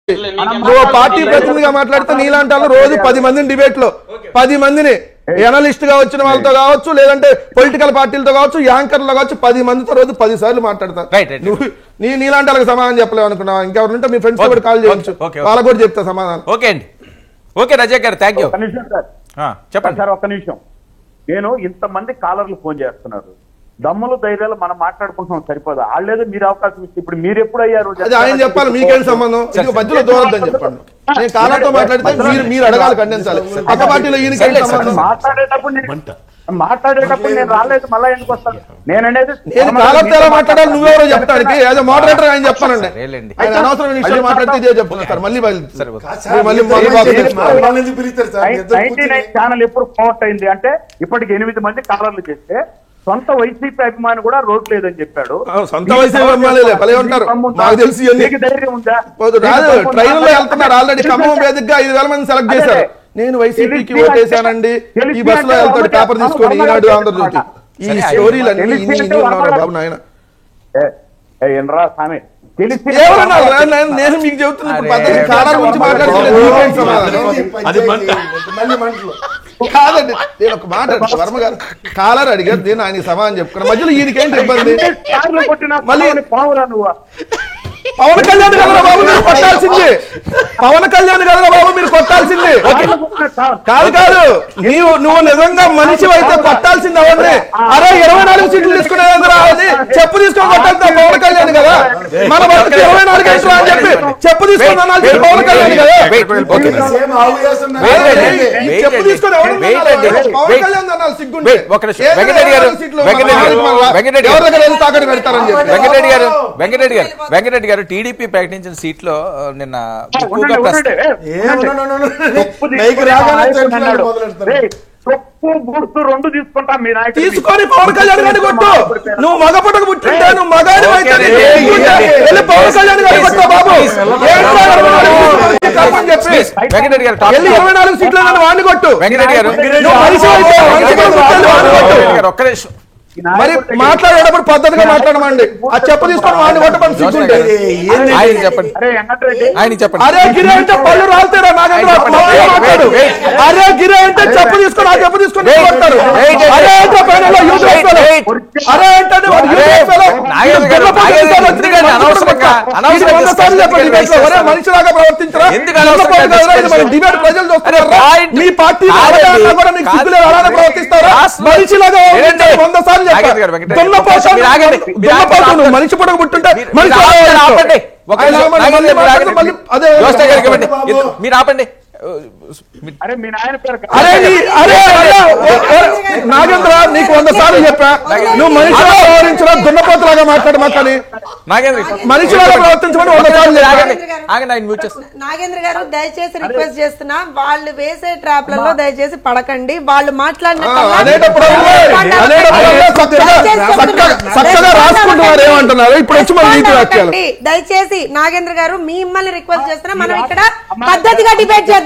నువ్వు పార్టీ ప్రతినిధిగా మాట్లాడితే నీలాంటి వాళ్ళు రోజు 10 మందిని డిబేట్ లో 10 మందిని ఎనలిస్ట్ గా వచ్చిన వాళ్ళతో కావచ్చు, లేదంటే పొలిటికల్ పార్టీలతో కావచ్చు, యాంకర్లు కావచ్చు, 10 మందితో రోజు 10 సార్లు మాట్లాడతారు. నువ్వు నీలాంటి వాళ్ళకి సమాధానం చెప్పలేవు అనుకున్నావు. ఇంకెవరుంటే మీ ఫ్రెండ్స్ కూడా కాల్ చేయొచ్చు, వాళ్ళకు కూడా చెప్తా సమాధానం. ఓకే అండి, ఓకే రజాక్ గారు, థ్యాంక్ యూ. చెప్పండి సార్, ఒక్క నిమిషం. నేను ఇంతమంది కాలర్లు ఫోన్ చేస్తున్నారు, దమ్ములు ధైర్యాలు మనం మాట్లాడుకుంటున్నాం, సరిపోదు. వాళ్ళేదో మీరు అవకాశం ఇస్తే ఇప్పుడు మీరు ఎప్పుడు అయ్యారు ఆయన చెప్పాలి, మీకేం సంబంధం? మధ్యలో దూరద్దని చెప్పండి. నేను కాలర్తో మాట్లాడితే మీరు అడగాలి, ఖండించాలి. పక్క పార్టీలో మాట్లాడేటప్పుడు నేను రాలేదు, మళ్ళీ ఎందుకు వస్తాను? నేను కాలర్తో ఎలా మాట్లాడాలి నువ్వెవరో చెప్తానికి యాజ్ మోడరేటర్ ఆయన చెప్పానండి. ఆయన అనవసరమైన విషయాలు మాట్లాడితే ఇదే చెప్తున్నారు సార్. మళ్ళీ 99 ఛానల్ ఎప్పుడు కౌంట్ అయింది అంటే ఇప్పటికి 8 మంది కాలర్లు చేస్తే సొంత వైసీపీ అభిమాని కూడా రోడ్ లేదని చెప్పాడు. సొంత వైసీపీ అభిమానులే ఉంటారు, నాకు తెలిసి ధైర్యం ఉందా? ట్రైన్ లో వెళ్తున్నారు, ఆల్రెడీ ఖమ్మం వేదికగా 5,000 మంది సెలెక్ట్ చేశారు. నేను వైసీపీకి ఓటేశానండి, ఈ బస్ లో వెళ్తాడు పేపర్ తీసుకొని, ఈనాడు ఆంధ్రజ్యోతి. ఈ స్టోరీలన్నీ బాబు నాయన స్వామి నేను మీకు చెబుతున్నా కాలాల గురించి మాట్లాడుతున్నాను. కాదండి, నేను ఒక మాట వర్మ గారు కాలర్ అడిగారు, నేను ఆయన సమాధానం చెప్పుకున్నా. మధ్యలో ఈయనకేంటి ఇబ్బంది? మళ్ళీ పవన్ కళ్యాణ్ కదరా బాబు మీరు కొట్టాల్సింది, పవన్ కళ్యాణ్ కదరా బాబు మీరు కొట్టాల్సింది. కాదు నువ్వు నిజంగా మనిషి అయితే కొట్టాల్సింది ఎవరిని? అరే 24 సీట్లు తీసుకునేందుకు అని చెప్పు తీసుకొని కొట్టాల్సింది పవన్ కళ్యాణ్ కదా. మన వాళ్ళకి 24 గంటలు అని చెప్పి చెప్పు తీసుకొని అనాల్సింది పవన్ కళ్యాణ్ కదా. చెప్పు తీసుకొని పవన్ కళ్యాణ్ అనాలి సిగ్గుంటే ఎవరి దగ్గర వెళ్ళి తాకట్టు పెడతారని చెప్పి. వెంకటరెడ్డి గారు టీడీపీ ప్రకటించిన సీట్లో నిన్న తీసుకొని పవన్ కళ్యాణ్ గారిని కొట్టు. నువ్వు మగ పుట్టకు పుట్టింటే నువ్వు మగాడి అయితే పవన్ కళ్యాణ్ గారిని కొట్టు బాబు. 24 సీట్లు వాడిని కొట్టు. వెంకటరెడ్డి గారు ఒక్క నిమిషం, మరి మాట్లాడేటప్పుడు పద్ధతిగా మాట్లాడమండి. ఆ చెప్పు తీసుకొని వాడిని కొట్టమని సిగ్గుంటే చెప్పండి, ఆయన చెప్పండి. అరే గిరి అంటే పళ్ళు రాలుతారా నాగేంద్ర? మాట్లాడు. అరే గిరి అంటే చెప్పు తీసుకొని ఆ చెప్పు తీసుకొని కొడతారు. అరే అంటే అరే అంటే మనిషిలాగా ప్రవర్తించరా? డిబేట్ ప్రజలు చూస్తున్నారా? మీ పార్టీ అలానే ప్రవర్తిస్తారా? మనిషిలాగా 100 సార్లు మనిషి పొడవు పుట్టుంటే మీరు ఆపండి. నాగేంద్ర నీకు 100 సార్లు చెప్పా, నువ్వు మనిషిలా ప్రవర్తించరా? దున్నపోతులాగా మాట్లాడమాకని, మనిషిలాగా ప్రవర్తించమని 100 సార్లు నాగేంద్ర గారు దయచేసి రిక్వెస్ట్ చేస్తున్నా, వాళ్ళు వేసే ట్రాప్లలో దయచేసి పడకండి. వాళ్ళు దయచేసి నాగేంద్ర గారు మిమ్మల్ని రిక్వెస్ట్ చేస్తున్నా, మనం ఇక్కడ పద్ధతిగా డిబేట్ చేద్దాం,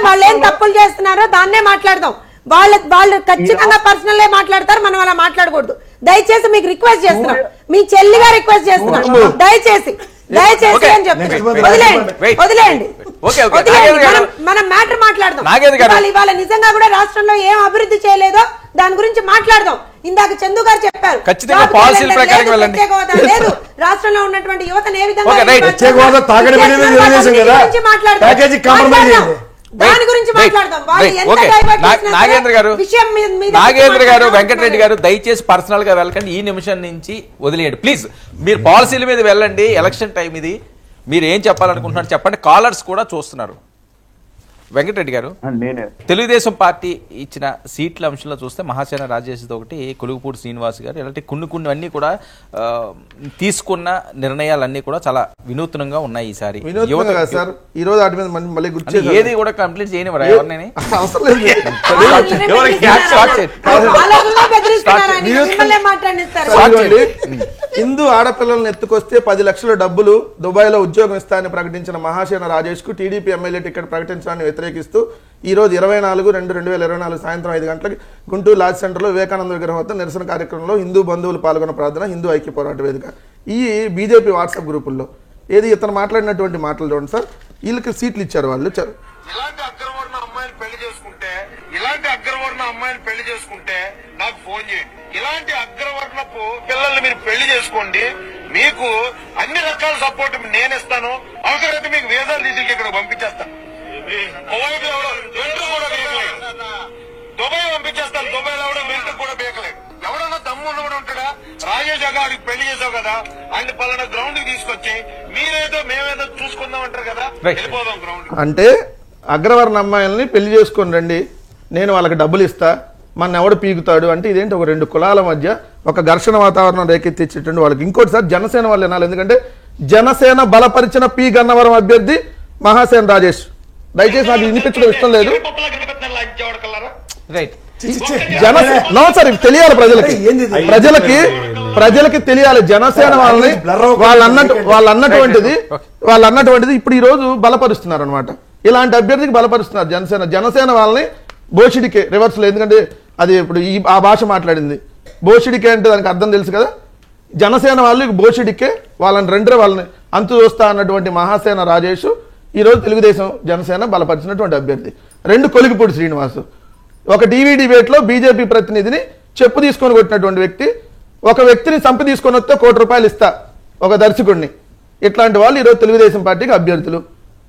వాళ్ళు ఏం తప్పులు చేస్తున్నారో దాన్నే మాట్లాడదాం. వాళ్ళు ఖచ్చితంగా పర్సనల్ మాట్లాడతారు, మనం అలా మాట్లాడకూడదు. దయచేసి మీకు రిక్వెస్ట్ చేస్తున్నాం, మీ చెల్లిగా రిక్వెస్ట్ చేస్తున్నాం, దయచేసి అని చెప్తున్నాం. వదిలేయండి, మనం మ్యాటర్ మాట్లాడదాం. ఇవాళ నిజంగా కూడా రాష్ట్రంలో ఏం అభివృద్ధి చేయలేదో దాని గురించి మాట్లాడదాం. ఇందాక చందు గారు చెప్పారు లేదు, రాష్ట్రంలో ఉన్నటువంటి యువతను ఏ విధంగా దాని గురించి మాట్లాడదాం. నాగేంద్ర గారు వెంకటరెడ్డి గారు దయచేసి పర్సనల్ గా వెళ్ళకండి, ఈ నిమిషం నుంచి వదిలేయండి ప్లీజ్. మీరు పాలసీల మీద వెళ్ళండి, ఎలక్షన్ టైం ఇది, మీరు ఏం చెప్పాలనుకుంటున్నారు చెప్పండి. కాలర్స్ కూడా చూస్తున్నారు. వెంకటరెడ్డి గారు, తెలుగుదేశం పార్టీ ఇచ్చిన సీట్ల అంశంలో చూస్తే మహాసేన రాజేష్ది ఒకటి, కొలుగుపూడి శ్రీనివాస్ గారు ఇలాంటి కొన్ని అన్ని కూడా తీసుకున్న నిర్ణయాలన్నీ కూడా చాలా వినూత్నంగా ఉన్నాయి. ఈసారి ఏది కూడా కంప్లీట్ చేయనివ్వరా ఎవరిని? హిందూ ఆడపిల్లలను ఎత్తుకొస్తే 10 లక్షల డబ్బులు దుబాయ్ లో ఉద్యోగం ఇస్తానని ప్రకటించిన మహాసేన రాజేష్ కు టీడీపీ ఎమ్మెల్యే టికెట్ ప్రకటించడాన్ని వ్యతిరేకిస్తూ ఈ రోజు 24/2/2024 సాయంత్రం 5 గంటలకు గుంటూరు లాజ్ సెంటర్లో వివేకానంద విగ్రహం వద్ద నిరసన కార్యక్రమంలో హిందూ బంధువులు పాల్గొన్న ప్రార్థన హిందూ ఐక్య పోరాట వేదిక ఈ బీజేపీ వాట్సాప్ గ్రూపుల్లో ఏది ఇతను మాట్లాడినటువంటి మాటలు చూడండి సార్. వీళ్ళకి సీట్లు ఇచ్చారు వాళ్ళు. ఇలాంటి అగ్రవర్ణ అమ్మాయిని పెళ్లి చేసుకుంటే నాకు ఫోన్ చేయండి. ఇలాంటి అగ్రవర్ణపు పిల్లల్ని మీరు పెళ్లి చేసుకోండి, మీకు అన్ని రకాల సపోర్ట్ నేను ఇస్తాను. అవసరమైతే మీకు వీసాలు తీసుకెళ్ళి ఇక్కడ పంపించేస్తాను. దుబాయ్ పంపించేస్తాను. దుబాయ్లో కూడా వెంట కూడా బేకలేదు. ఎవడన్నా దమ్ము ఉన్నవాడు ఉంటాడా? రాజేష్ గారికి పెళ్లి చేసావు కదా, ఆయన పలానా గ్రౌండ్ కి తీసుకొచ్చి మీరేదో మేమేదో చూసుకుందాం అంటారు కదా, వెళ్ళిపోదాం గ్రౌండ్. అంటే అగ్రవర్ణ అమ్మాయిల్ని పెళ్లి చేసుకొని రండి, నేను వాళ్ళకి డబ్బులు ఇస్తా, మన ఎవడు పీకుతాడు అంటే ఇదేంటి ఒక రెండు కులాల మధ్య ఒక ఘర్షణ వాతావరణం రేకెత్తించేటువంటి వాళ్ళకి. ఇంకోటి సార్, జనసేన వాళ్ళు వినాలి. ఎందుకంటే జనసేన బలపరిచిన పి గన్నవరం అభ్యర్థి మహాసేన రాజేష్. దయచేసి నాకు వినిపించడం ఇష్టం లేదు. నో సార్, తెలియాలి ప్రజలకి తెలియాలి. జనసేన వాళ్ళని వాళ్ళు అన్నటువంటిది ఇప్పుడు ఈ రోజు బలపరుస్తున్నారు అనమాట. ఇలాంటి అభ్యర్థికి బలపరుస్తున్నారు జనసేన వాళ్ళని బోషిడికే రివర్స్ లో. ఎందుకంటే అది ఇప్పుడు ఆ భాష మాట్లాడింది. బోషిడికే అంటే దానికి అర్థం తెలుసు కదా. జనసేన వాళ్ళు బోషిడికే వాళ్ళని అంతు చూస్తా అన్నటువంటి మహాసేన రాజేష్ ఈరోజు తెలుగుదేశం జనసేన బలపరిచినటువంటి అభ్యర్థి. రెండు కొలిగిపూడి శ్రీనివాసు. ఒక టీవీ డిబేట్ లో బీజేపీ ప్రతినిధిని చెప్పు తీసుకొని కొట్టినటువంటి వ్యక్తి. ఒక వ్యక్తిని చంపి తీసుకొని వస్తే ₹1 కోటి ఇస్తా ఒక దర్శకుడిని. ఇట్లాంటి వాళ్ళు ఈరోజు తెలుగుదేశం పార్టీకి అభ్యర్థులు.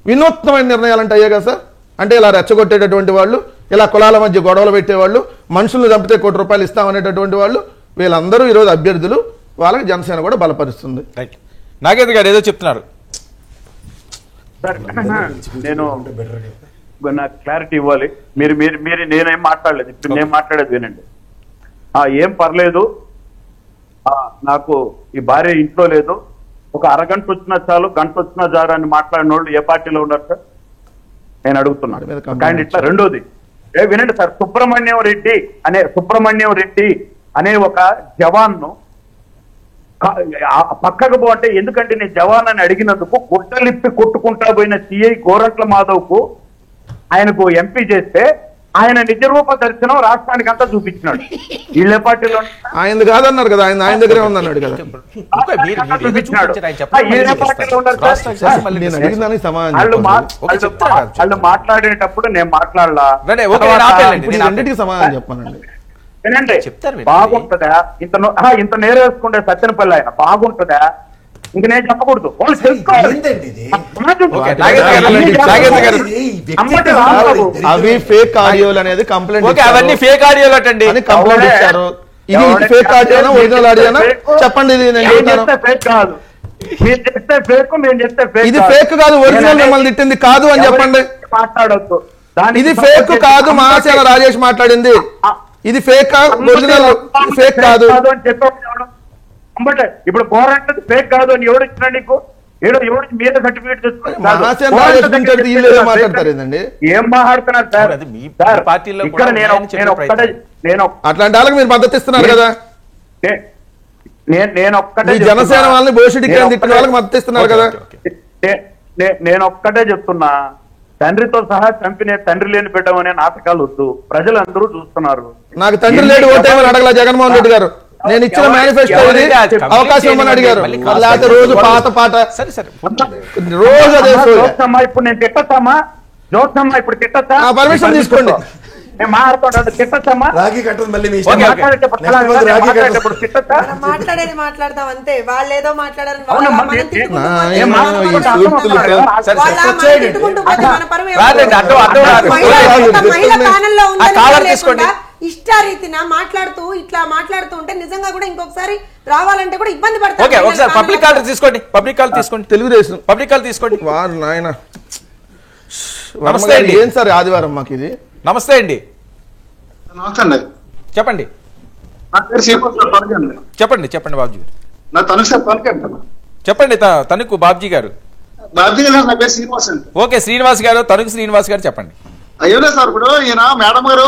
వినూత్నమైన నిర్ణయాలు అంటే అయ్యే కదా సార్. అంటే ఇలా రెచ్చగొట్టేటటువంటి వాళ్ళు, ఇలా కులాల మధ్య గొడవలు పెట్టేవాళ్ళు, మనుషులను చంపితే ₹1 కోటి ఇస్తామనేటటువంటి వాళ్ళు, వీళ్ళందరూ ఈరోజు అభ్యర్థులు. వాళ్ళకి జనసేన కూడా బలపరుస్తుంది. నాగేంద్ర గారు ఏదో చెప్తున్నారు సార్. నేను నాకు క్లారిటీ ఇవ్వాలి. మీరు నేనేం మాట్లాడలేదు. ఇప్పుడు నేను మాట్లాడేది వినండి. ఏం పర్లేదు, నాకు ఈ భార్య ఇంట్లో లేదు, ఒక అరగంట వచ్చినా చాలు, గంట వచ్చినా చాలు అని మాట్లాడిన వాళ్ళు ఏ పార్టీలో ఉన్నారు సార్? నేను అడుగుతున్నాను. కానీ ఇట్లా రెండోది వినండి సార్. సుబ్రహ్మణ్యం రెడ్డి అనే ఒక జవాన్ను పక్కకు పోతే, ఎందుకంటే నేను జవాన్ అని అడిగినందుకు గుట్టలిప్పి కొట్టుకుంటా పోయిన సిఐ గోరంట్ల మాధవ్కు ఆయనకు ఎంపీ చేస్తే ఆయన నిజరూప దర్శనం రాష్ట్రానికి అంతా చూపించినాడు. వీళ్ళ పార్టీలో ఆయన కాదన్నారు కదా, ఆయన దగ్గరే ఉందన్నాడు కదా. వాళ్ళు మాట్లాడేటప్పుడు నేను మాట్లాడలా. సమాధానం చెప్పానండి. వినండి, బాగుంటుందా ఇంత నేరేసుకుంటే సత్యనపల్లి ఆయన బాగుంటుందా? ఇంక నేను చెప్పకూడదు. అవి ఫేక్ ఆడియోలు అనేది కంప్లైంట్. అవన్నీ ఫేక్ ఆడియోలు అటండి అని కంప్లైంట్ ఇచ్చారు. ఇది ఫేక్ ఆడియోనా ఒరిజినల్ ఆడియోనా చెప్పండి. ఇది ఫేక్ కాదు, మీరు చెప్తే ఫేక్, నేను చెప్తే ఫేక్. ఇది ఫేక్ కాదు, ఒరిజినల్ మిమ్మల్ని తిట్టింది కాదు అని చెప్పండి. మాట్లాడొద్దు. ఇది ఫేక్ కాదు, మహాసేన రాజేష్ మాట్లాడింది. ఇది ఫేక్, ఒరిజినల్ ఫేక్ కాదు అని చెప్పాడు. ఇప్పుడు గోరంట్లది ఫేక్ కాదు అని ఎవరు ఇచ్చినా నీకు? ఎవరు మీద సర్టిఫికేట్ మాట్లాడతారు ఏంటండి? ఏం మాట్లాడుతున్నారు సార్? ఇక్కడ నేను అట్లాంటి వాళ్ళకి మీరు మద్దతు ఇస్తున్నారు కదా. నేను ఒక్కటే జనసేన వాళ్ళని భవిష్యత్తు తిట్టిన వాళ్ళకి మద్దతు ఇస్తున్నారు కదా. నేను ఒక్కటే చెప్తున్నా, తండ్రితో సహా చంపిన తండ్రి లేని బిడ్డ అనే నాటకాలు వద్దు. ప్రజలందరూ చూస్తున్నారు. నాకు తండ్రి లేడు ఓటేమని అడగల జగన్మోహన్ రెడ్డి గారు. నేను ఇచ్చిన మేనిఫెస్టో అవకాశం ఇవ్వమని అడిగారు. లేకపోతే రోజు పాత పాట రోజు అదే. ఇప్పుడు నేను తిట్టొచ్చామా? జోత్సమ్మ ఇప్పుడు తిట్టొచ్చా? పర్మిషన్ తీసుకోండి. నేను మాట్లాడుతుంటే తిట్టొచ్చామా? మాట్లాడేది మాట్లాడతాం అంతే. వాళ్ళు ఏదో మాట్లాడారు. ఇష్టారీతిన మాట్లాడుతూ ఇట్లా మాట్లాడుతూ ఉంటే నిజంగా కూడా ఇంకొకసారి రావాలంటే కూడా ఇబ్బంది పడతారు. ఒకసారి పబ్లిక్ కాల్ తీసుకోండి. తెలుగుదేశం పబ్లిక్ కాల్ తీసుకోండి. వారు నాయన నమస్తే అండి. ఏం సార్ ఆదివారం మాకు ఇది? నమస్తే అండి. నమస్తే అండి. చెప్పండి చెప్పండి బాబుజీ గారు. చెప్పండి తణుకు బాబ్జీ గారు. ఓకే శ్రీనివాస్ గారు, తణుకు శ్రీనివాస్ గారు చెప్పండి. అయ్యో సార్, ఇప్పుడు ఈయన మేడం గారు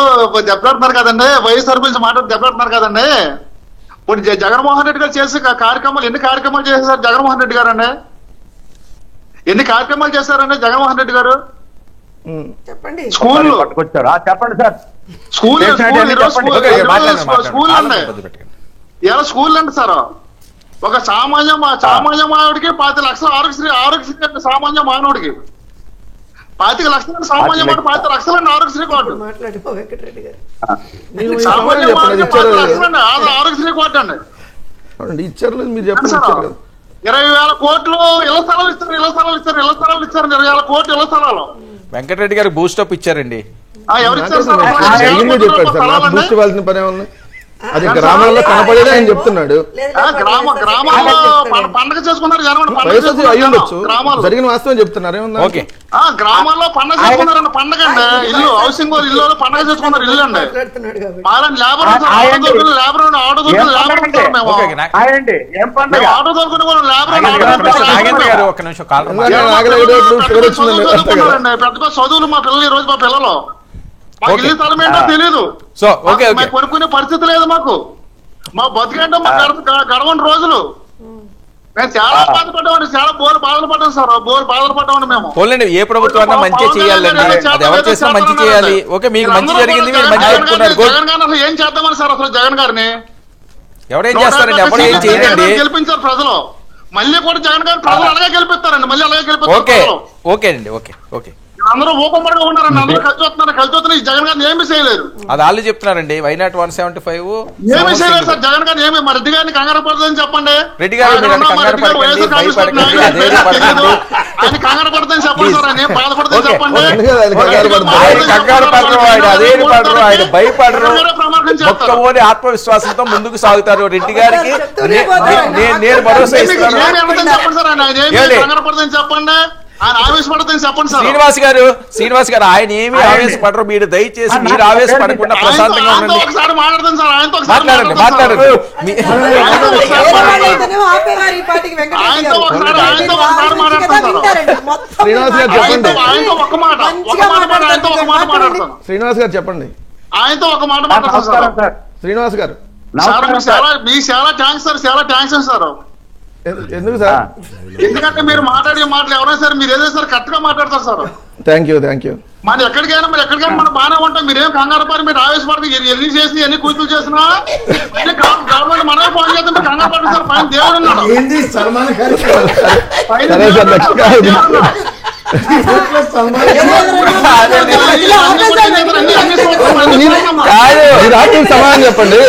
దెబ్బలాడుతున్నారు కదండి, వైఎస్ఆర్ గురించి దెబ్బలాడుతున్నారు కదండి. ఇప్పుడు జగన్మోహన్ రెడ్డి గారు చేసే కార్యక్రమాలు ఎన్ని కార్యక్రమాలు చేశారు జగన్మోహన్ రెడ్డి గారు అండి? ఎన్ని కార్యక్రమాలు చేశారండి జగన్మోహన్ రెడ్డి గారు? చెప్పండి. స్కూల్ పట్టుకొచ్చారా? చెప్పండి సార్. స్కూల్ అండి ఎలా స్కూల్ అండి సార్? ఒక సామాన్య మానవుడికి 5 లక్షల ఆరోగ్యశ్రీ సామాన్య మానవుడికి 5 లక్షల సామాన్య మానవుడు 5 లక్షలండి ఆరోగ్యశ్రీ కార్డు. మాట్లాడు వెంకటరెడ్డి గారు. సామాన్య మానవుడికి 5 లక్షలండి ఆరోగ్యశ్రీ కార్డు అండి. ఇచ్చారు మీరు చెప్పండి. 20,000 కోట్లు ఇళ్ల స్థలాలు ఇస్తారు 20,000 కోట్లు ఇళ్ల స్థలాలు. వెంకటరెడ్డి గారు బూస్టప్ ఇచ్చారండి. ఎవరు ఇచ్చారు సార్? చెప్పారు సార్, నాకు బూస్ట్ ఇవ్వాల్సిన పనే ఉంది. అది గ్రామాల్లో కనపడేది ఆయన చెప్తున్నాడు. గ్రామాల్లో పండగ చేసుకున్నారు జనం, అయ్యి ఉండొచ్చు, జరిగిన వాస్తవం చెప్తున్నారు. ఏమన్నా గ్రామాల్లో పండగ చేసుకున్నారండి. పండగ అండి, ఇల్లు హౌసింగ్ ఇల్లు పండగ చేసుకున్నారు. ఇల్లు అండి లేబర్ ఆటో పెద్ద చదువులు మా పిల్లలు ఈ రోజు మా పిల్లలు మాకు ఇల్లు స్థలం ఏంటో తెలీదు. కొనుక్కునే పరిస్థితి లేదు మాకు. మా బతికేంటో మా గడవని రోజులు. మేము చాలా బాధపడ్డామండి, చాలా బాధలు పడ్డాం సార్, బాధలు పడ్డామండి మేము. పోలేండి, ఏ ప్రభుత్వం మంచి చేయాలండి, అది ఎవరు చేసినా మంచి చేయాలి. ఓకే, మీకు మంచి జరిగింది, మీరు మంచి చెప్పుకున్నారు. జగన్ గారిని అసలు ఏం చేద్దామని సార్, అసలు జగన్ గారిని ఎవరేం చేస్తారండి, ఎవరు ఏం చేయండి. గెలిపించారు ప్రజలు, మళ్ళీ కూడా జగన్ గారిని ప్రజలు అలాగే గెలిపిస్తారండి, మళ్ళీ అలాగే గెలిపిస్తారు. ఓకే అండి, ఓకే. అందరూ ఊపంపడిగా ఉన్నారండి, అందరూ కలిసి వస్తున్నారు. ఈ జగన్ గారిని ఏమి చేయలేరు. అది వాళ్ళు చెప్తున్నారండి. వైనాట్ 175 ఏమి చేయలేదు సార్ జగన్ గారిని. ఏమి మా రెడ్డి గారిని కంగారు పడుతుందని చెప్పండి. రెడ్డి గారు ఆయన కంగారు పడుతుందని చెప్పండి సార్, ఆయన బాధపడుతుంది చెప్పండి. కంగారు పడరు, ఆయన అదేమి పడరు, ఆయన భయపడరు, ఒక్కమోని ఆత్మవిశ్వాసంతో ముందుకు సాగుతారు. రెడ్డి గారికి నేను భరోసా ఇస్తున్నాను. చెప్పండి సార్, ఆయన కంగారు పడుతుందని చెప్పండి, ఆయన ఆవేశపడుతుందని చెప్పండి సార్. శ్రీనివాస్ గారు ఆయన ఏమి ఆవేశపడరు, మీరు దయచేసి మీరు ఆవేశపడకుండా ప్రశాంతంగా ఉండండి. ఒకసారి మాట్లాడతాను సార్, ఆయనతో మాట్లాడండి. శ్రీనివాస్ గారు చెప్పండి. ఆయనతో ఒక మాట మాట్లాడతాను సార్. శ్రీనివాస్ గారు మీ చాలా థ్యాంక్స్ సార్, చాలా థ్యాంక్స్ సార్. ఎందుకు సార్? ఎందుకంటే మీరు మాట్లాడే మాటలు ఎవరైనా సరే మీరు ఏదైనా సరే కరెక్ట్ గా మాట్లాడతారు సార్. Thank you. మనం ఎక్కడికైనా మనం బాగానే ఉంటాం. మీరేం కంగారు పడి మీరు ఆవేశపడితే ఎన్ని చేసి ఎన్ని కూతురు చేసినా గవర్నమెంట్ మనమే ఫోన్ చేస్తే మీరు కంగారు పడి సార్. పైన దేవుడు ఉన్నాడు. సమాధానం చెప్పండి.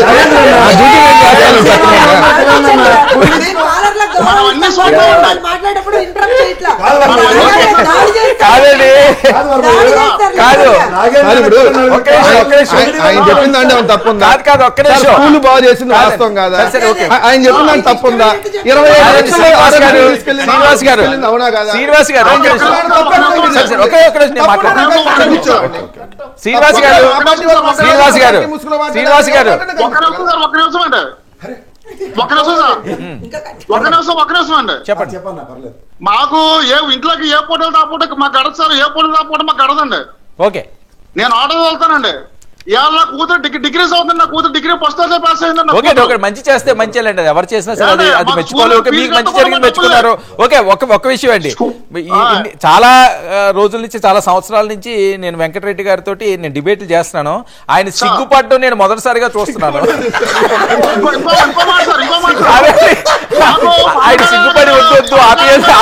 ఆయన చెప్పిందంటే అవును తప్పుందా? స్కూల్ బాగా చేసింది వాస్తవం కాదా? ఆయన చెప్పిందంటే తప్పుందా? 25 లక్షలు అవునా కాదా? శ్రీనివాస్ గారు చెప్పండి. మాకు ఇంట్లోకి ఏ పూటలు తాపూట మాకు గడదు సార్, ఏ పూటలు తాపూట మాకు గడదండి. ఓకే, నేను ఆటో వెళ్తానండి. ఇవాళ నా కూతురు డిగ్రీ చదువుతుంది, నా కూతురు డిగ్రీ ఫస్ట్ క్లాస్ పాస్ అయిందండి. ఓకే, మంచి చేస్తే మంచిలేండి, ఎవరు చేసినా సరే అది మెచ్చుకోవాలి. ఓకే, మీకు మంచి జరిగింది మెచ్చుకున్నారు. ఓకే, ఒక విషయం అండి, చాలా రోజుల నుంచి చాలా సంవత్సరాల నుంచి నేను వెంకటరెడ్డి గారితో నేను డిబేట్లు చేస్తున్నాను. ఆయన సిగ్గుపడ్డం నేను మొదటిసారిగా చూస్తున్నాను. ఆయన సిగ్గుపడి వద్దు ఆపియండి.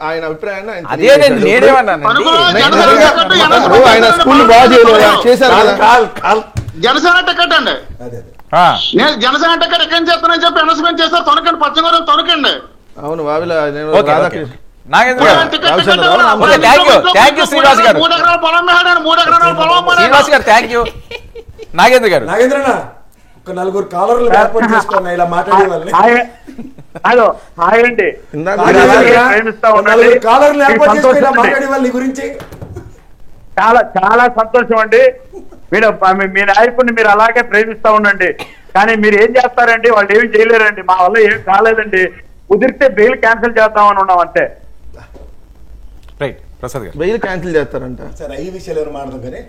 ఆయన అభిప్రాయాన్ని అదేనండి నేనేమన్నానండి. ఆయన స్కూల్ బాగా చేశారు. జనసేన టికెట్ అండి, నేను జనసేన టికెట్ ఎక్కడ చేస్తానని చెప్పి అనౌన్స్మెంట్ చేస్తారు. తొనకండి, పచ్చగూడెం తొనకండి. అవును బావిలో శ్రీనివాస్ గారు, 3 ఎకరాల పొలం మేడాడు, 3 ఎకరాల పొలం. శ్రీనివాస్ గారు థ్యాంక్ యూ. నాగేంద్ర గారు, ఒక 4 కాలర్లు ఏర్పాటు చేసుకున్నా ఇలా మాట్లాడే వాళ్ళని. హలో, హాయ్ అండి. కాలర్లు ఏర్పాటు చేసుకుని మాట్లాడే వాళ్ళ గురించి చాలా చాలా సంతోషం అండి. మీరు మీ నాయకుడిని మీరు అలాగే ప్రేమిస్తా ఉండండి. కానీ మీరు ఏం చేస్తారండి, వాళ్ళు ఏమి చేయలేరండి. మా వల్ల ఏం కాలేదండి. కుదిరితే బెయిల్ క్యాన్సిల్ చేద్దామని ఉన్నాం అంతే. రైట్, ప్రసాద్ గారు బెయిల్ క్యాన్సిల్ చేస్తారంట సార్. ఈ విషయాలు ఎవరు మాట్లాడదు కానీ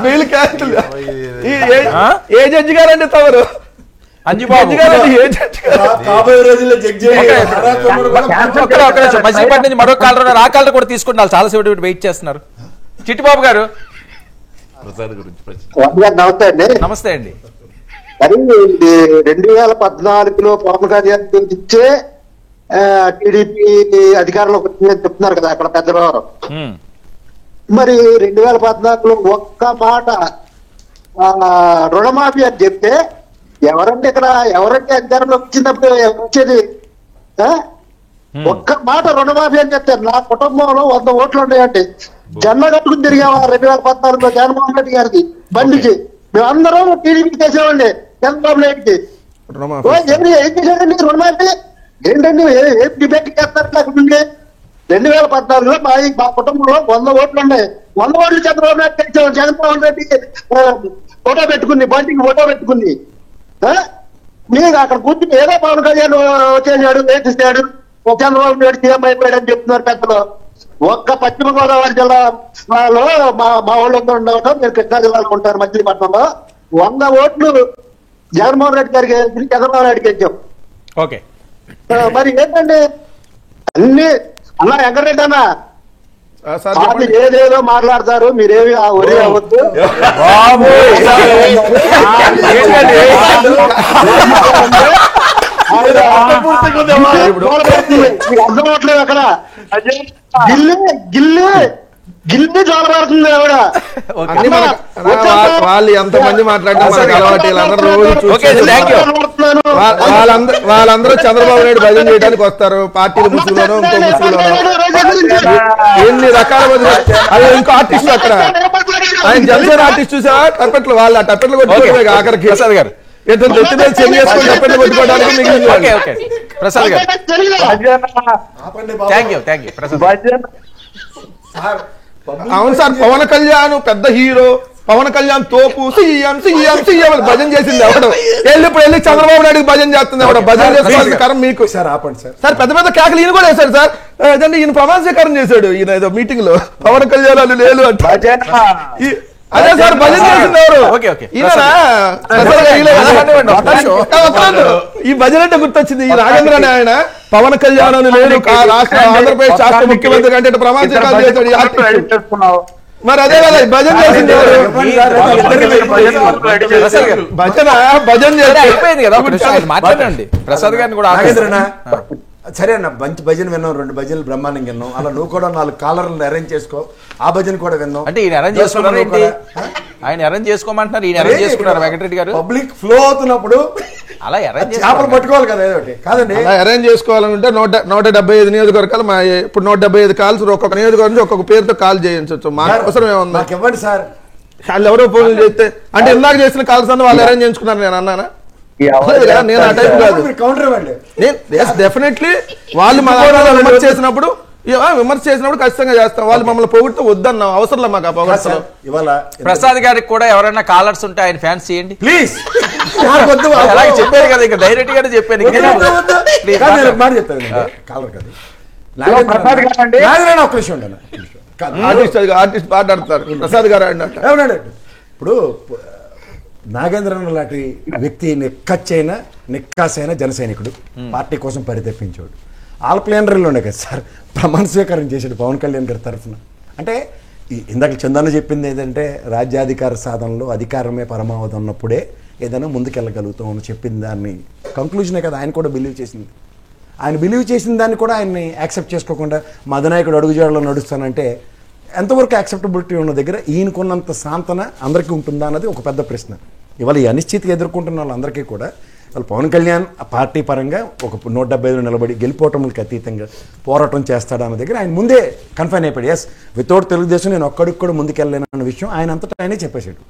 బెయిల్ క్యాన్సిల్ ఏ జడ్జి గారండి తవరు? కాబోయే రోజుల్లో మధ్యపాటి నుంచి మరో కాలర్, ఆ కాలర్ కూడా తీసుకుంటున్నారు. చాలాసేపు వెయిట్ చేస్తున్నారు. చిట్టిబాబు గారు, ప్రసాద్ గురించి ప్రశ్న. నమస్తే అండి. నమస్తే అండి. మరి 2014లో పవన్ కళ్యాణ్ ఇచ్చే టీడీపీ అధికారంలోకి వచ్చిందని చెప్తున్నారు కదా అక్కడ పెద్దలు. మరి 2014లో ఒక్క మాట రుణమాఫీ అని చెప్తే ఎవరంటే అధికారంలోకి వచ్చినప్పుడు వచ్చేది ఒక్క మాట రుణమాఫీ అని చెప్తే నా కుటుంబంలో 100 ఓట్లు ఉన్నాయండి. జన్మ కట్టుకుని తిరిగాము 2014లో జగన్మోహన్ రెడ్డి గారికి బండికి. మేమందరం టీడీపీకి చేసేవాళ్ళండి చంద్రబాబు నాయుడికి. ఏం చేశాడండి రుణమాఫీ? ఏంటండి ఏం డిబేట్ చేస్తారు అక్కడ నుండి? 2014లో మా కుటుంబంలో 100 ఓట్లు ఉన్నాయి. 100 ఓట్లు చంద్రబాబు నాయుడు తెచ్చాడు. జగన్మోహన్ రెడ్డి ఫోటో పెట్టుకుంది, బండికి ఫోటో పెట్టుకుంది. మీకు అక్కడ కూర్చుని ఏదో పవన్ కళ్యాణ్ వచ్చేసాడు, వేసిస్తాడు, చంద్రబాబు నాయుడు సీఎం అయిపోయాడు అని చెప్తున్నారు పెద్దలు. ఒక్క పశ్చిమ గోదావరి జిల్లాలో మా వాళ్ళు ఉండవటం, మీరు కృష్ణా జిల్లాలో ఉంటారు మచిలీపట్నంలో, 100 ఓట్లు జగన్మోహన్ రెడ్డి గారికి చంద్రబాబు నాయుడికి ఇచ్చాం. ఓకే, మరి ఏంటండి అన్ని అన్నా వెంకటరెడ్డి అన్న ఏదేదో మాట్లాడతారు, మీరేమి ఒరి అవ్వద్దు. అర్థమవట్లేదు అక్కడ గిల్లి జోలబడుతుంది ఆవిడ. వాళ్ళు ఎంతమంది మాట్లాడినా మనకు అలవాటు. వాళ్ళందరూ చంద్రబాబు నాయుడు భజన చేయడానికి వస్తారు, పార్టీల ముసుగులోనో ఇంకో ముసుగులోనో ఎన్ని రకాల అది ఇంకో ఆర్టిస్ట్ అక్కడ ఆయన జనసేన ఆర్టిస్ట్ చూసా టప్పెట్లు వాళ్ళు ఆ టప్పెట్లు కొట్టుకోవడమే ఆఖరికి ప్రసాద్ గారు ఇతను తెచ్చి మీద చెల్లి చేసుకుని టప్పెట్లు కొట్టుకోవడానికి మిగిలింది. ప్రసాద్ గారు అవును సార్, పవన్ కళ్యాణ్ పెద్ద హీరో, పవన్ కళ్యాణ్ తోపు, సీఎం సీఎం సీఎం భజన చేసింది ఎవడు? వెళ్ళి చంద్రబాబు నాయుడు భజన చేస్తుంది ఎవడు? భజన చేసుకోవాల్సిన కరం మీకు సార్. ఆపండి సార్. సార్ పెద్ద పెద్ద కేకలు ఈయన కూడా వేశాడు సార్. అదండి ఈయన ప్రమాణ స్వీకారం చేశాడు ఈయన ఏదో మీటింగ్ లో, పవన్ కళ్యాణ్ వాళ్ళు లేరు అంటే. అదే సార్ భజన చేసింది ఎవరు? ఈ భజన అంటే గుర్తొచ్చింది. ఈ రాజేంద్ర ఆయన పవన్ కళ్యాణ్ అని లేరు, రాష్ట్ర ఆంధ్రప్రదేశ్ రాష్ట్ర ముఖ్యమంత్రి అంటే ప్రమాణ స్వీకారం చేశాడు. మరి అదే కదా భజన చేసింది భజన అయిపోయింది కదా. మాట్లాడండి ప్రసాద్ గారిని కూడా. సరే అన్న, మంచి భజన విన్నాం, 2 భజనలు బ్రహ్మాండంగా విన్నాం. అలా నువ్వు కూడా 4 కాలర్లు అరేంజ్ చేసుకో, ఆ భజన కూడా విన్నాం. అంటే ఈయన అరేంజ్ చేసుకున్నారు ఏంటి? ఆయన అరేంజ్ చేసుకోమంటున్నారు, ఈయన అరేంజ్ చేసుకున్నారు వెంకటరెడ్డి గారు. పబ్లిక్ ఫ్లో అవుతున్నప్పుడు అలా అరేంజ్ చేపలు పట్టుకోవాలి కదా ఏదో ఒకటి. కాదండి అరేంజ్ చేసుకోవాలంటే 175 నియోజకవర్గాలు ఇప్పుడు 175 కాల్స్ ఒక్కొక్క నియోజకవర్గం నుంచి ఒక్కొక్క పేరుతో కాల్ చేయించవచ్చు. మాకు అవసరం ఏమన్నా? నాకు ఇవ్వండి సార్. వాళ్ళు ఎవరో ఫోన్లు చేస్తే అంటే ఇందాక చేసిన కాల్స్ అన్న వాళ్ళు అరేంజ్ చేసుకున్నారు నేను అన్నానా? నేను ఆ టైప్ కాదు. కౌంటర్ ఇవ్వండి. డెఫినెట్లీ వాళ్ళు విమర్శ చేసినప్పుడు ఖచ్చితంగా చేస్తాం. వాళ్ళు మమ్మల్ని పొగిడితే వద్దన్నాం, అవసరం మాకు ఆ పొగడ్తలు. ఇవాళ ప్రసాద్ గారికి కూడా ఎవరైనా కాలర్స్ ఉంటే ఆయన ఫ్యాన్స్ చేయండి ప్లీజ్. అలాగే చెప్పారు కదా, ఇంకా డైరెక్ట్ గానే చెప్పాను. మాట చెప్తాను కాలర్ కాదు, ఒక్క విషయం ఉండాలి. ఆర్టిస్ట్ మాట్లాడతారు ప్రసాద్ గారు ఏమన్నాడు ఇప్పుడు నాగేంద్రన్ లాంటి వ్యక్తి నిక్కాసైన జన సైనికుడు, పార్టీ కోసం పరితపించాడు. ఆల్ ప్లేనరీలోనే కదా సార్ ప్రమాణ స్వీకారం చేశాడు పవన్ కళ్యాణ్ గారి తరఫున. అంటే ఇందాక చందన్న చెప్పింది ఏంటంటే రాజ్యాధికార సాధనలో అధికారమే పరమావధి ఉన్నప్పుడే ఏదైనా ముందుకెళ్ళగలుగుతాం అని చెప్పింది. దాన్ని కంక్లూజనే కదా ఆయన కూడా బిలీవ్ చేసింది. ఆయన బిలీవ్ చేసిన దాన్ని కూడా ఆయన్ని యాక్సెప్ట్ చేసుకోకుండా మదనాయకుడు అడుగుజాడలో నడుస్తానంటే ఎంతవరకు యాక్సెప్టబిలిటీ ఉన్న దగ్గర ఈయనకున్నంత సాంతన అందరికీ ఉంటుందా అన్నది ఒక పెద్ద ప్రశ్న. ఇవాళ ఈ అనిశ్చితికి ఎదుర్కొంటున్న వాళ్ళందరికీ కూడా వాళ్ళు పవన్ కళ్యాణ్ పార్టీ పరంగా ఒక 175 నిలబడి గెలిపోవటములకు అతీతంగా పోరాటం చేస్తాడా అన్న దగ్గర ఆయన ముందే కన్ఫైన్ అయిపోయాడు. ఎస్, వితౌట్ తెలుగుదేశం నేను ఒక్కడికి కూడా ముందుకెళ్ళలేను అన్న విషయం ఆయన అంతటా ఆయనే చెప్పేశాడు.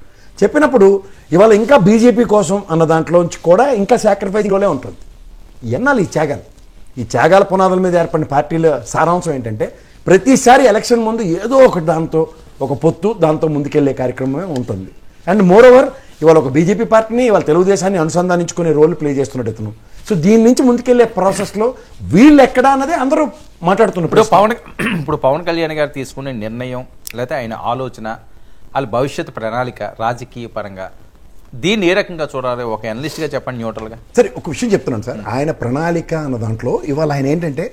చెప్పినప్పుడు ఇవాళ ఇంకా బీజేపీ కోసం అన్న దాంట్లోంచి కూడా ఇంకా సాక్రిఫైస్లోనే ఉంటుంది. ఎన్నాళ్ళు ఈ త్యాగాల పునాదుల మీద ఏర్పడిన పార్టీల సారాంశం ఏంటంటే ప్రతిసారి ఎలక్షన్ ముందు ఏదో ఒకటి దాంతో ఒక పొత్తు దాంతో ముందుకెళ్లే కార్యక్రమమే ఉంటుంది. అండ్ మోర్ ఓవర్ ఇవాళ ఒక బీజేపీ పార్టీని ఇవాళ తెలుగుదేశాన్ని అనుసంధానించుకునే రోల్ ప్లే చేస్తున్నాడు ఇతను. సో దీని నుంచి ముందుకెళ్లే ప్రాసెస్లో వీళ్ళు ఎక్కడా అన్నదే అందరూ మాట్లాడుతున్నారు. ఇప్పుడు పవన్ కళ్యాణ్ గారు తీసుకునే నిర్ణయం లేకపోతే ఆయన ఆలోచన, వాళ్ళ భవిష్యత్ ప్రణాళిక రాజకీయ పరంగా దీన్ని ఏ రకంగా చూడాలి? ఒక అనలిస్ట్ గా చెప్పండి, న్యూట్రల్ గా. సరే ఒక విషయం చెప్తున్నాను సార్. ఆయన ప్రణాళిక అన్న దాంట్లో ఇవాళ ఆయన ఏంటంటే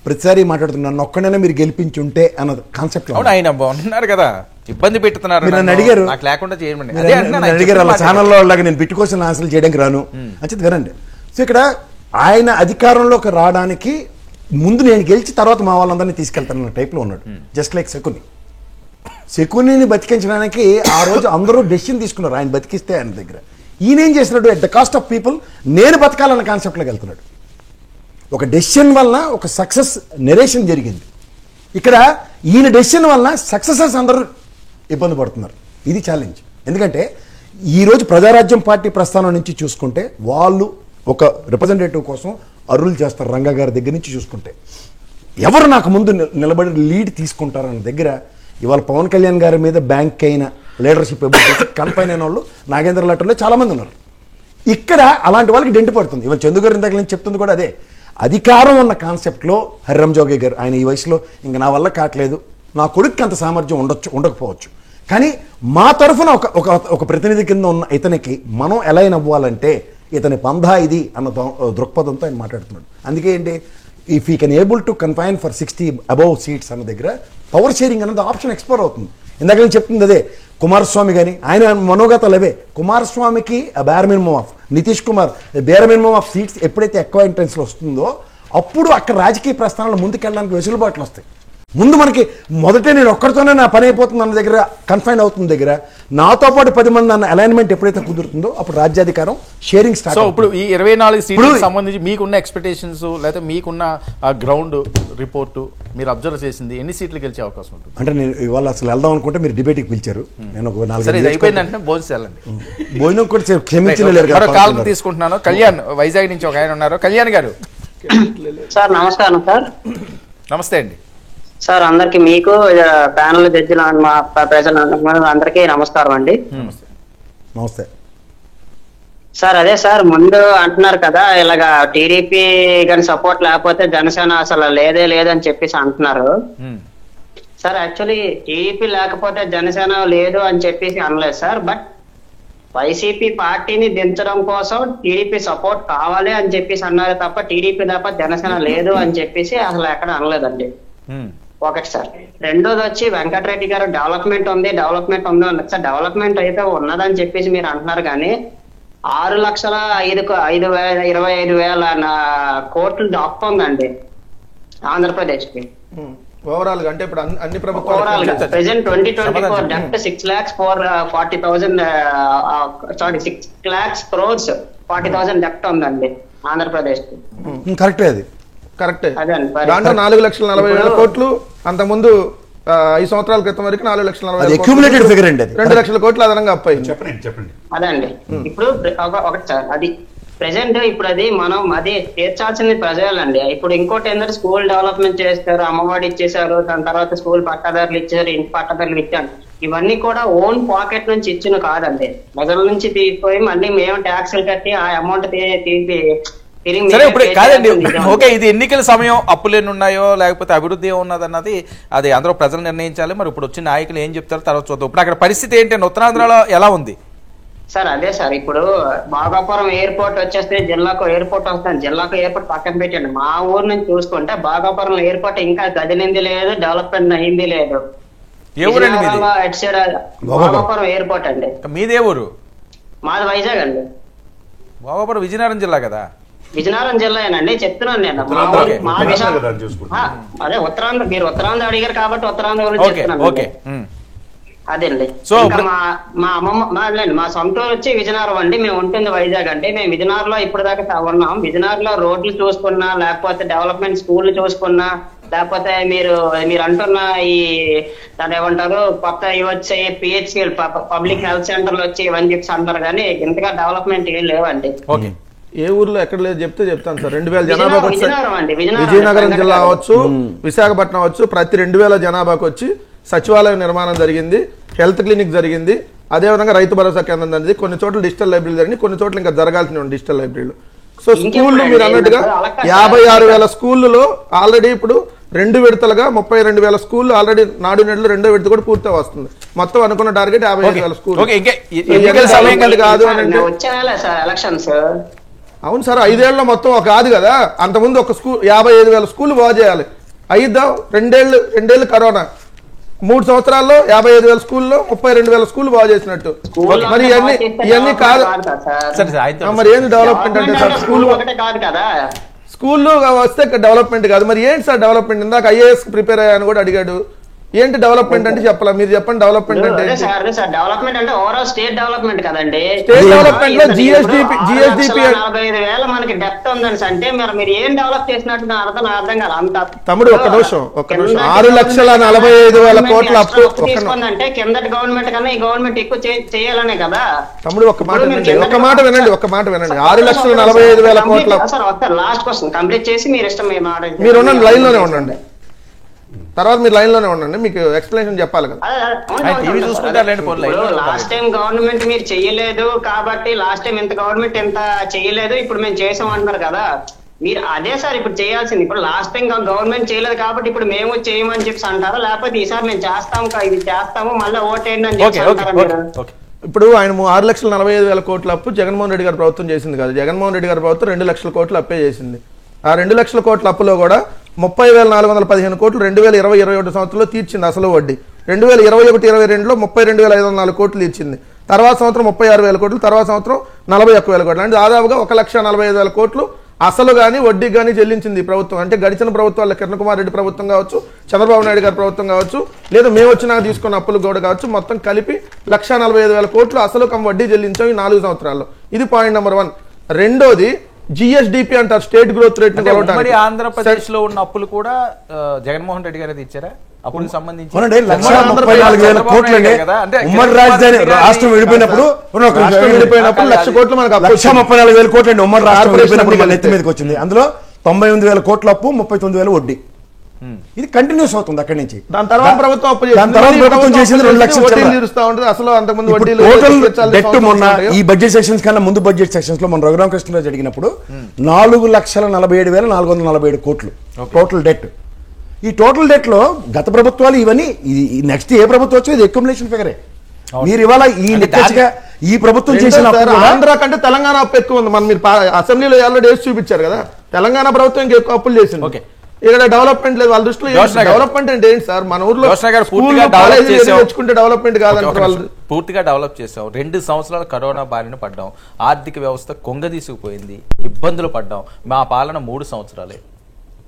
ప్రతిసారి మాట్లాడుతున్నాను ఒక్కడైనా మీరు గెలిపించుంటే అన్న కాన్సెప్ట్. ఆయన ఉన్నారు కదా ఇబ్బంది పెడుతున్నారు మీరు నన్ను అడిగారు. నాకు లేకుండా చేయమండి మీరు అదే నన్ను అంటున్నా, అడిగారు అలా చెప్పిన ఛానల్లో వాళ్ళకి నేను బిట్టుకోసం ఆన్సర్లు చేయడానికి రాను అంచేది వినండి. సో ఇక్కడ ఆయన అధికారంలోకి రావడానికి ముందు నేను గెలిచి తర్వాత మా వాళ్ళందరినీ తీసుకెళ్తానన్న టైప్లో ఉన్నాడు. జస్ట్ లైక్ శకునిని బతికించడానికి ఆ రోజు అందరూ డెసిషన్ తీసుకున్నారు ఆయన బతికిస్తే ఆయన దగ్గర. ఈయన ఏం చేసినాడు, at the cost of people నేను బతకాలన్న కాన్సెప్ట్లోకి వెళ్తున్నాడు. ఒక డెసిషన్ వల్ల ఒక సక్సెస్ నెరేషన్ జరిగింది. ఇక్కడ ఈయన డెసిషన్ వల్ల సక్సెసర్స్ అందరూ ఇబ్బంది పడుతున్నారు. ఇది ఛాలెంజ్. ఎందుకంటే ఈరోజు ప్రజారాజ్యం పార్టీ ప్రస్థానం నుంచి చూసుకుంటే వాళ్ళు ఒక రిప్రజెంటేటివ్ కోసం అరువులు చేస్తారు. రంగా గారి దగ్గర నుంచి చూసుకుంటే ఎవరు నాకు ముందు నిలబడి లీడ్ తీసుకుంటారన్న దగ్గర ఇవాళ పవన్ కళ్యాణ్ గారి మీద బ్యాంక్ అయిన లీడర్షిప్ కన్ఫైన్ అయిన వాళ్ళు నాగేంద్ర లాటర్లో చాలామంది ఉన్నారు. ఇక్కడ అలాంటి వాళ్ళకి డెంట్ పడుతుంది. ఇవాళ చందు గారి దగ్గర నుంచి చెప్తుంది కూడా అదే. అధికారం ఉన్న కాన్సెప్ట్లో హరిరామ్ జోగి గారు ఆయన ఈ వయసులో ఇంకా నా వల్ల కావట్లేదు, నా కొడుక్కి అంత సామర్థ్యం ఉండకపోవచ్చు, కానీ మా తరఫున ఒక ప్రతినిధి కింద ఉన్న ఇతనికి మనం ఎలా అవ్వాలంటే ఇతని పంధా ఇది అన్న దృక్పథంతో ఆయన మాట్లాడుతున్నాడు. అందుకే ఏంటి, if you can able to confine for 60 above seats అన్న దగ్గర పవర్ షేరింగ్ అనేది ఆప్షన్ ఎక్స్ప్లోర్ అవుతుంది. ఇందాక నేను చెప్తుంది అదే. కుమారస్వామి కానీ ఆయన మనోగతాలు అవే. కుమారస్వామికి bare minimum of, Nitish Kumar bare minimum of seats ఎప్పుడైతే ఎక్కువ ఇంటెన్స్లో వస్తుందో అప్పుడు అక్కడ రాజకీయ ప్రస్థానాలు ముందుకెళ్ళడానికి వెసులుబాట్లు వస్తాయి. ముందు మనకి మొదటే నేను ఒక్కడితోనే నా పని అయిపోతుంది అన్న దగ్గర కన్ఫైన్ అవుతుంది దగ్గర నాతో పాటు 10 మంది అన్న అలైన్మెంట్ ఎప్పుడైతే కుదురుతుందో అప్పుడు రాజ్యాధికారం షేరింగ్ స్టార్ట్. సో ఇప్పుడు ఈ 24 సీట్లకు సంబంధించి మీకున్న ఎక్స్పెక్టేషన్స్ లేదా మీకున్న గ్రౌండ్ రిపోర్టు మీరు అబ్జర్వ్ చేసింది ఎన్ని సీట్లు గెలిచే అవకాశం ఉంటుంది? అంటే నేను ఇవాళ అసలు వెళ్దాం అనుకుంటే మీరు డిబేట్కి పిలిచారు. నేను ఒక 4 అయిపోయిందంటే భోజనం భోజనం కూడా క్షమించలేదు. కాలం తీసుకుంటున్నాను. కళ్యాణ్ వైజాగ్ నుంచి ఒక ఆయన ఉన్నారు. కళ్యాణ్ గారు సార్ నమస్కారం. సార్ నమస్తే అండి. సార్ అందరికి మీకు ప్యానల్ జడ్జిలు మా ప్రజలు అందరికీ నమస్కారం అండి. నమస్తే సార్. అదే సార్ ముందు అంటున్నారు కదా ఇలాగా టీడీపీ కానీ సపోర్ట్ లేకపోతే జనసేన అసలు లేదే లేదని చెప్పేసి అంటున్నారు. సార్ యాక్చువల్లీ టీడీపీ లేకపోతే జనసేన లేదు అని చెప్పేసి అనలేదు సార్. బట్ వైసీపీ పార్టీని దించడం కోసం టీడీపీ సపోర్ట్ కావాలి అని చెప్పేసి అన్నారు తప్ప టీడీపీ తప్ప జనసేన లేదు అని చెప్పేసి అసలు ఎక్కడ అనలేదండి. ఒకటి సార్. రెండోది వచ్చి వెంకటరెడ్డి గారు డెవలప్మెంట్ ఉంది సార్. డెవలప్మెంట్ అయితే ఉన్నదని చెప్పేసి మీరు అంటున్నారు కానీ 6,05,25,000 కోట్లు అప్పు ఉందండి ఆంధ్రప్రదేశ్ కి. ఓవరాల్ గా అంటే ఇప్పుడు అన్ని ప్రభుత్వాలు ఓవరాల్ గా ప్రెసెంట్ 2024 డెప్ట్ 6 crores 40,000 డెప్ట్ ఉందండి ఆంధ్రప్రదేశ్ కి. కరెక్టే, అది కరెక్టే. దాంట్లో 4,40,000 కోట్లు అంత ముందు 5 సంవత్సరాల క్రితం వరకు 4,40,000 2,00,000 కోట్లు అదనంగా అప్పయింది. చెప్పండి. అదండి ఇప్పుడు ఒకటి సార్. అది ప్రెసెంట్ ఇప్పుడు అది మనం అది తీర్చాల్సింది ప్రజలండి. ఇప్పుడు ఇంకోటి ఏంటంటే స్కూల్ డెవలప్మెంట్ చేస్తారు, అమ్మఒడి ఇచ్చేసారు, దాని తర్వాత స్కూల్ పట్టాదారులు ఇచ్చారు, ఇంటి పట్టాదారులు ఇచ్చారు. ఇవన్నీ కూడా ఓన్ పాకెట్ నుంచి ఇచ్చిన కాదండి, ప్రజల నుంచి తీసుకొని మళ్ళీ మేము ట్యాక్సులు కట్టి ఆ అమౌంట్ సరే ఇప్పుడు కాదండి. ఓకే, ఇది ఎన్నికల సమయం, అప్పులు ఎన్ని ఉన్నాయో లేకపోతే అభివృద్ధి ఉన్నదన్నది అది అందరూ ప్రజలు నిర్ణయించాలి. మరి ఇప్పుడు వచ్చిన నాయకులు ఏం చెప్తారో తర్వాత చూద్దాం. ఇప్పుడు అక్కడ పరిస్థితి ఏంటి, ఉత్తరాంధ్రలో ఎలా ఉంది సార్? అదే సార్, ఇప్పుడు బాగాపురం ఎయిర్పోర్ట్ వచ్చేస్తే జిల్లాకు ఎయిర్పోర్ట్ వస్తుంది, జిల్లాకు ఎయిర్పోర్ట్ పక్కన పెట్టండి. మా ఊరు నుంచి చూసుకుంటే బాగాపురం ఎయిర్పోర్ట్ ఇంకా గదిలింది లేదు, డెవలప్మెంట్ అయింది లేదు. అటు సైడ్ బాగాపురం ఎయిర్పోర్ట్ అండి. మీదే ఊరు? మాది వైజాగ్ అండి. బాగాపురం విజయనగరం జిల్లా కదా? విజయనగరం జిల్లానండి, చెప్తున్నాను నేను. అదే ఉత్తరాంధ్ర, మీరు ఉత్తరాంధ్ర అడిగారు కాబట్టి ఉత్తరాంధ్ర గురించి చెప్తున్నాను. అదేండి. ఇంకా మా అమ్మమ్మ మా సొంత వచ్చి విజయనగరం అండి. మేము ఉంటుంది వైజాగ్ అండి. మేము విజయనగరంలో ఇప్పుడు దాకా ఉన్నాం. విజయనగరంలో రోడ్లు చూసుకున్నా, లేకపోతే డెవలప్మెంట్ స్కూల్ చూసుకున్నా, లేకపోతే మీరు అంటున్న ఈ దాని ఏమంటారు కొత్త ఇవి వచ్చాయి పిహెచ్సి పబ్లిక్ హెల్త్ సెంటర్లు వచ్చి ఇవన్నీ చెప్పి అంటారు కానీ ఇంతగా డెవలప్మెంట్ ఏం లేవండి. ఏ ఊర్లో ఎక్కడ లేదు చెప్తే చెప్తాను సార్. 2,000 జనాభాకు విజయనగరం జిల్లా అవచ్చు, విశాఖపట్నం అవచ్చు, ప్రతి 2,000 జనాభాకు వచ్చి సచివాలయ నిర్మాణం జరిగింది, హెల్త్ క్లినిక్ జరిగింది, అదేవిధంగా రైతు భరోసా కేంద్రం జరిగింది, కొన్ని చోట్ల డిజిటల్ లైబ్రరీ జరిగింది, కొన్ని చోట్ల ఇంకా జరగాల్సిన డిజిటల్ లైబ్రరీలు. సో స్కూళ్ళు మీరు అన్నట్టుగా 56,000 స్కూళ్ళలో ఆల్రెడీ ఇప్పుడు 2 విడతలుగా 32,000 స్కూళ్ళు ఆల్రెడీ నాడు నేడులో 2వ విడత కూడా పూర్తి వస్తుంది. మొత్తం అనుకున్న టార్గెట్ 55,000 స్కూల్ కాదు అని అంటే అవును సార్. 5 ఏళ్ళలో మొత్తం కాదు కదా, అంతకుముందు ఒక స్కూల్ 55,000 స్కూల్ బాగు చేయాలి. 2 ఏళ్ళు కరోనా, 3 సంవత్సరాల్లో 55,000 స్కూల్లో 32,000 స్కూల్ బాగు చేసినట్టు. మరి ఇవన్నీ కాదు. మరి ఏంది డెవలప్మెంట్ అంటే సార్? స్కూల్లో వస్తే డెవలప్మెంట్ కాదు. మరి ఏంటి సార్ డెవలప్మెంట్? ఇందాక ఐఏఎస్ ప్రిపేర్ అయ్యాను కూడా అడిగాడు. ఏంటి డెవలప్మెంట్ అంటే చెప్పాలా? మీరు చెప్పండి డెవలప్మెంట్ అంటే. డెవలప్మెంట్ అంటే ఓవరాల్ స్టేట్ డెవలప్మెంట్ కదండి. స్టేట్ డెవలప్మెంట్ లో జిఎస్డిపి 45,000 మనకి డెప్త్ ఉందని అంటే మీరు ఏం డెవలప్ చేసినట్టు అర్థం కాదు. అంత తమ్ముడు ఒక్క నిమిషం 6,45,000 కోట్ల అప్పు తీసుకుందంటే కిందటి గవర్నమెంట్ కన్నా ఈ గవర్నమెంట్ ఎక్కువ చేయాలనే కదా. తమ్ముడు ఒక్క మాట వినండి 6,45,000 కోట్ల. లాస్ట్ క్వశ్చన్ కంప్లీట్ చేసి మీరు ఇష్టం మీరు ఉండండి, లైన్ లోనే ఉండండి. తర్వాత మీరు లైన్ లోనే ఉండండి, మీకు ఎక్స్ప్లెనేషన్ చెప్పాలి కదా. లాస్ట్ టైం గవర్నమెంట్ మీరు చెయ్యలేదు కాబట్టి లాస్ట్ టైం ఇంత గవర్నమెంట్ ఎంత చెయ్యలేదు, ఇప్పుడు మేము చేసాం అంటున్నారు కదా. మీరు అదే సార్ ఇప్పుడు చేయాల్సింది. ఇప్పుడు లాస్ట్ టైం గవర్నమెంట్ చేయలేదు కాబట్టి ఇప్పుడు మేము చేయమని చెప్పి అంటారా, లేకపోతే ఈసారి మేము చేస్తాము ఇది చేస్తాము మళ్ళీ ఓటేయండి అని చెప్పి అంటారా? ఇప్పుడు ఆయన 6,45,000 కోట్ల అప్పు జగన్మోహన్ రెడ్డి గారి ప్రభుత్వం చేసింది కాదు. జగన్మోహన్ రెడ్డి గారి ప్రభుత్వం 2 లక్షల కోట్లు అప్పే చేసింది. ఆ 2 లక్షల కోట్ల అప్పులో కూడా 30,415 కోట్లు 2020-21 సంవత్సరంలో తీర్చింది అసలు వడ్డీ. 2021-22లో 32,504 కోట్లు తీర్చింది. తర్వాత సంవత్సరం 36,000 కోట్లు, తర్వాత సంవత్సరం 41,000 కోట్లు. అంటే దాదాపుగా 1,45,000 కోట్లు అసలు కానీ వడ్డీ కానీ చెల్లించింది ప్రభుత్వం. అంటే గడిచిన ప్రభుత్వాల్లో కిరణ్ కుమార్ రెడ్డి ప్రభుత్వం కావచ్చు, చంద్రబాబు నాయుడు గారి ప్రభుత్వం కావచ్చు, లేదా మేము వచ్చినాక తీసుకున్న అప్పులు కూడా కావచ్చు, మొత్తం కలిపి 1,45,000 కోట్లు అసలు కమ్ వడ్డీ చెల్లించాం ఈ 4 సంవత్సరాల్లో. ఇది పాయింట్ నెంబర్ 1. రెండోది జిఎస్డిపి అంటారు, స్టేట్ గ్రోత్ రేట్. ఆంధ్రప్రదేశ్ లో ఉన్న అప్పులు కూడా జగన్మోహన్ రెడ్డి గారు ఇచ్చారా? అప్పులకు సంబంధించి 1,34,000 కోట్లు ఉమ్మడి రాజధాని రాష్ట్రం విడిపోయినప్పుడు 1,00,000 కోట్లు మనకు 1,34,000 కోట్లు అండి ఉమ్మడి రాష్ట్రం విడిపోయినప్పుడు మన ఎత్తి మీదకి వచ్చింది. అందులో 98,000 కోట్ల అప్పు, 39,000 వడ్డీ. ఇది కంటిన్యూస్ అవుతుంది అక్కడి నుంచి. దాని తర్వాత ప్రభుత్వం చేసింది 2 లక్షలు. అసలు అంతకుముందు డెట్ మొన్న ఈ బడ్జెట్ సెక్షన్స్ కన్నా ముందు బడ్జెట్ సెక్షన్స్ లో మన రఘురామకృష్ణరాజు జరిగినప్పుడు 4,47,447 కోట్లు టోటల్ డెట్. ఈ టోటల్ డెట్ లో గత ప్రభుత్వాలు ఇవన్నీ నెక్స్ట్ ఏ ప్రభుత్వం వచ్చో ఇది అక్యుములేషన్ ఫిగరే. మీరు ఇవాళ ఈ ప్రభుత్వం చేసిన ఆంధ్ర కంటే తెలంగాణ అప్పు ఎక్కువ ఉంది. మనం మీరు అసెంబ్లీలో ఆల్రెడీ వేసి చూపించారు కదా, తెలంగాణ ప్రభుత్వం ఇంకా ఎక్కువ అప్పులు చేసింది. ఇక్కడ డెవలప్మెంట్ లేదు వాళ్ళ దృష్టిలో. డెవలప్మెంట్ అంటే ఏంటి సార్? మన ఊర్లో తెచ్చుకుంటే డెవలప్మెంట్ కాదంటారు వాళ్ళు. పూర్తిగా డెవలప్ చేసాం. 2 సంవత్సరాలు కరోనా బారిన పడ్డాం, ఆర్థిక వ్యవస్థ కొంగదీసుకుపోయింది, ఇబ్బందులు పడ్డాం. మా పాలన 3 సంవత్సరాలే,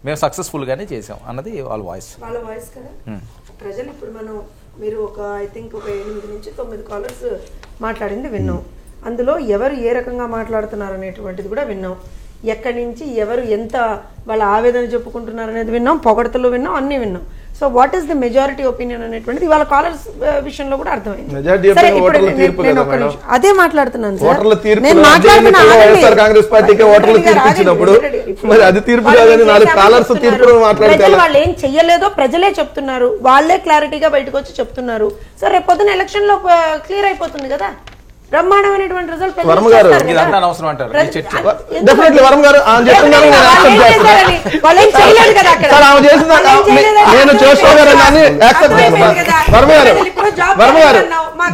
మేము సక్సెస్ఫుల్ గానే చేసాం అన్నది వాళ్ళ వాయిస్. కదా ప్రజలు ఇప్పుడు మీరు ఐ థింక్ ఒక 8 నుంచి 9 కాలర్స్ మాట్లాడింది విన్నాం. అందులో ఎవరు ఏ రకంగా మాట్లాడుతున్నారు అనేటువంటిది కూడా విన్నాం. ఎక్కడి నుంచి ఎవరు ఎంత వాళ్ళ ఆవేదన చెప్పుకుంటున్నారు అనేది విన్నాం, పొగడతలు విన్నాం, అన్ని విన్నాం. So what is the majority opinion అనేటువంటిది ఇవాళ కాలర్స్ విషయంలో కూడా అర్థమైంది. అదే మాట్లాడుతున్నాను సార్. వాళ్ళు ఏం చెయ్యలేదో ప్రజలే చెప్తున్నారు, వాళ్ళే క్లారిటీగా బయటకు వచ్చి చెప్తున్నారు. సార్ రేపు పొద్దున ఎలక్షన్ లో క్లియర్ అయిపోతుంది కదా, బ్రహ్మాండమైనటువంటి రిజల్ట్. వర్మ గారు నేను జోష్వా గారు అన్నదాన్ని యాక్సెప్ట్ చేస్తా. వర్మ గారు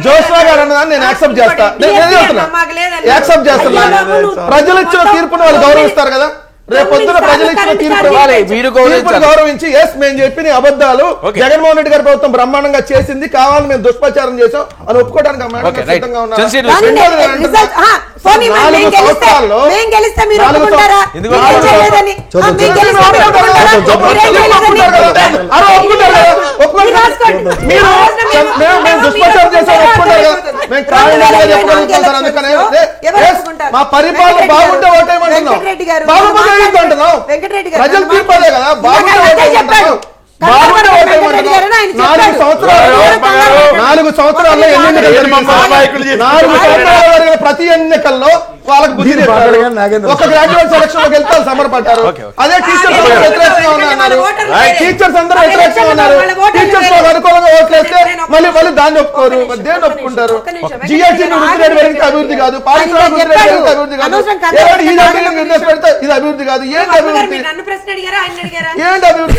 జోష్వా గారు అన్నదాన్ని నేను యాక్సెప్ట్ చేస్తా. యాక్సెప్ట్ చేస్తున్నా. ప్రజలు ఇచ్చిన తీర్పును వాళ్ళు గౌరవిస్తారు కదా. రేపు పొద్దున ప్రజలు ఇచ్చిన తీర్పును గౌరవించి ఎస్ మేము చెప్పిన అబద్ధాలు జగన్మోహన్ రెడ్డి గారి ప్రభుత్వం బ్రహ్మాండంగా చేసింది, కావాలని మేము దుష్ప్రచారం చేసాం అని ఒప్పుకోవడానికి సిద్ధంగా ఉన్నారు. దుష్ప్రచారం చేసాం ఒప్పుకుంటారు కదా, మేము కావాలని చెప్పగలుగుతాం సార్. అందుకనే మా పరిపాలన బాగుంటే ఓటేయమంటున్నాం, బాగుంటే అంటున్నాం. ప్రజలు తీర్పదే కదా, బాగుంటే ఓటేయమంటున్నాం. 4 సంవత్సరాల్లో ప్రతి ఎన్నికల్లో వాళ్ళకి బుద్ధి చెప్పారు. ఒక గ్రాడ్యుయేట్ సెలక్షన్ లోకి వెళ్తే సమరపడ్డారు. అదే టీచర్స్ అందరూ వ్యతిరేకంగా ఉన్నారు. టీచర్స్ అందరూ వ్యతిరేకంగా ఉన్నారు. టీచర్స్ అనుకూలంగా ఓట్లేస్తే మళ్ళీ దాన్ని ఒప్పుకోరు. దేన్ని ఒప్పుకుంటారు? జిఎస్టీ పెరిగితే అభివృద్ధి కాదు, పారిశ్రామిక అభివృద్ధి కాదు, పెడితే ఇది అభివృద్ధి కాదు. ఏంటి అభివృద్ధి? ఏంటి అభివృద్ధి?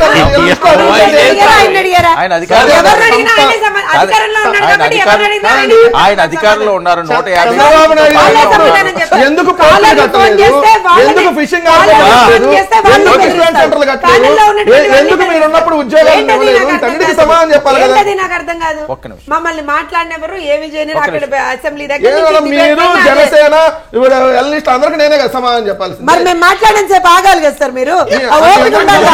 ఆయన అధికారంలో ఉన్నారు. 150 ఎందుకు ఎందుకు ఫిషింగ్ ఎందుకు సెంటర్లు కట్టలేదు? ఎందుకు మీరున్నప్పుడు ఉద్యోగాలు ఇవ్వలేదు? వీటన్నిటికీ సమాధానం చెప్పాలి. చెప్పాలి కదా. ఏంటది నాకు అర్థం కాదు. ఒక్క నిమిషం. మమ్మల్ని మాట్లాడినెవరు ఏమి చేయలేరు ఒక్క అక్కడ నిమిషం. అసెంబ్లీ దగ్గర ఏమో నుంచి మీరు debate అన్నా జనసేన ఇప్పుడు ఎల్లిస్ట్ అందరికి నేనే కదా సమాధానం చెప్పాల్సింది. మరి మేము మాట్లాడిన సేపు ఆగాలి కదా సార్ మీరు. ఈ- ఆ ఓపిక ఉండాలి.